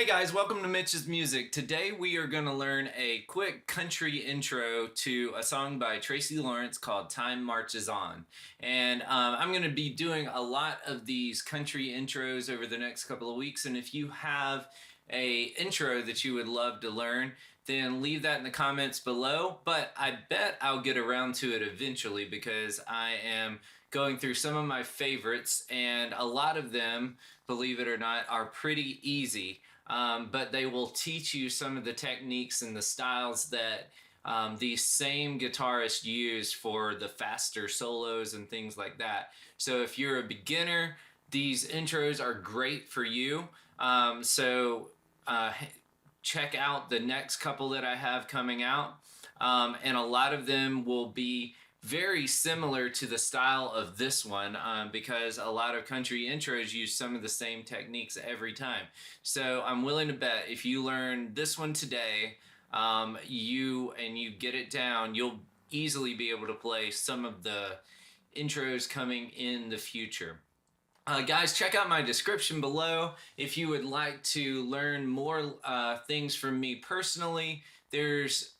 Hey guys, welcome to Mitch's Music. Today we are going to learn a quick country intro to a song by Tracy Lawrence called Time Marches On. And I'm going to be doing a lot of these country intros over the next couple of weeks. And if you have a intro that you would love to learn, then leave that in the comments below. But I bet I'll get around to it eventually because I am going through some of my favorites, and a lot of them, believe it or not, are pretty easy. But they will teach you some of the techniques and the styles that these same guitarists use for the faster solos and things like that. So if you're a beginner, these intros are great for you. Check out the next couple that I have coming out. And a lot of them will be very similar to the style of this one because a lot of country intros use some of the same techniques every time. So I'm willing to bet if you learn this one today, you get it down, you'll easily be able to play some of the intros coming in the future. Guys, check out my description below if you would like to learn more things from me personally. There's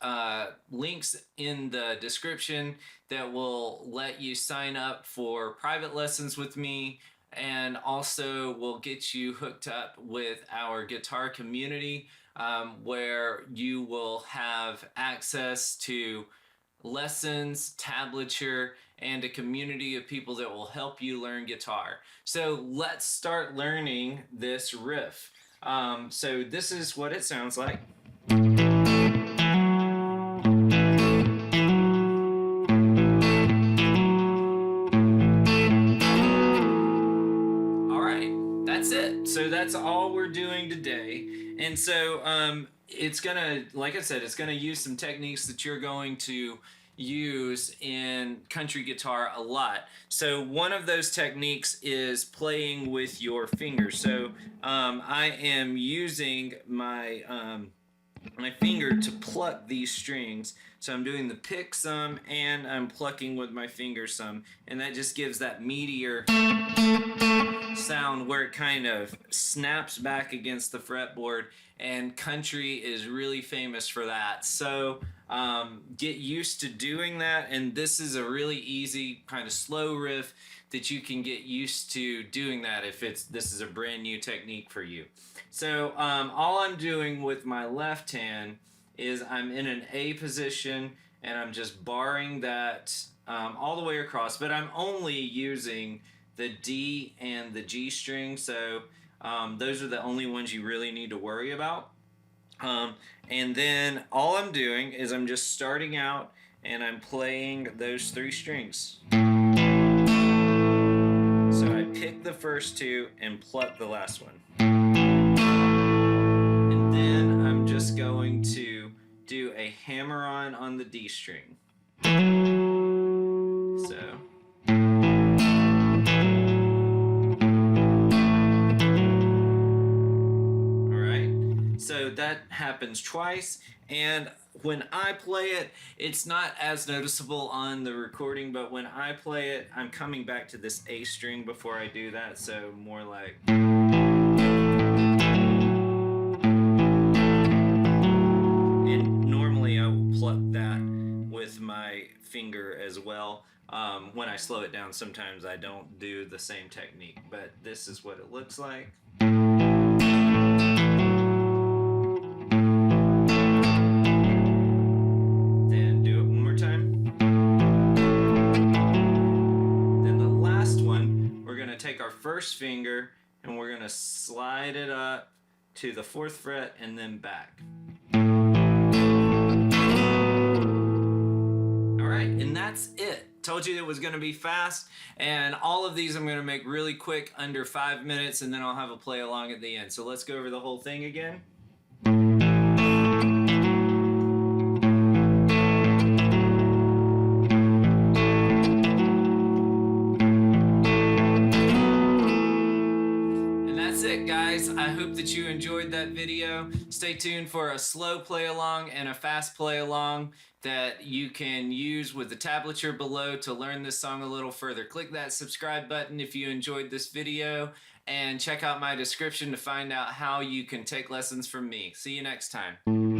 links in the description that will let you sign up for private lessons with me, and also will get you hooked up with our guitar community where you will have access to lessons, tablature, and a community of people that will help you learn guitar. So let's start learning this riff. So this is what it sounds like. So that's all we're doing today. And so it's gonna, like I said, it's gonna use some techniques that you're going to use in country guitar a lot. So one of those techniques is playing with your fingers. So I am using my my finger to pluck these strings. So I'm doing the pick some and I'm plucking with my finger some, and that just gives that meatier sound where it kind of snaps back against the fretboard, and country is really famous for that. So get used to doing that, and this is a really easy kind of slow riff that you can get used to doing that if this is a brand new technique for you. So all I'm doing with my left hand is I'm in an A position and I'm just barring that all the way across, but I'm only using the D and the G string, so those are the only ones you really need to worry about. And then all I'm doing is I'm just starting out and I'm playing those three strings. So I pick the first two and pluck the last one. And then I'm just going to do a hammer-on on the D string. So. So that happens twice, and when I play it, it's not as noticeable on the recording, but when I play it, I'm coming back to this A string before I do that, so more like... And normally I will pluck that with my finger as well. When I slow it down, sometimes I don't do the same technique, but this is what it looks like. First finger, and we're going to slide it up to the 4th fret and then back. Alright, and that's it. Told you it was going to be fast, and all of these I'm going to make really quick, under 5 minutes, and then I'll have a play along at the end. So let's go over the whole thing again. Guys, I hope that you enjoyed that video. Stay tuned for a slow play along and a fast play along that you can use with the tablature below to learn this song a little further. Click that subscribe button if you enjoyed this video, and check out my description to find out how you can take lessons from me. See you next time.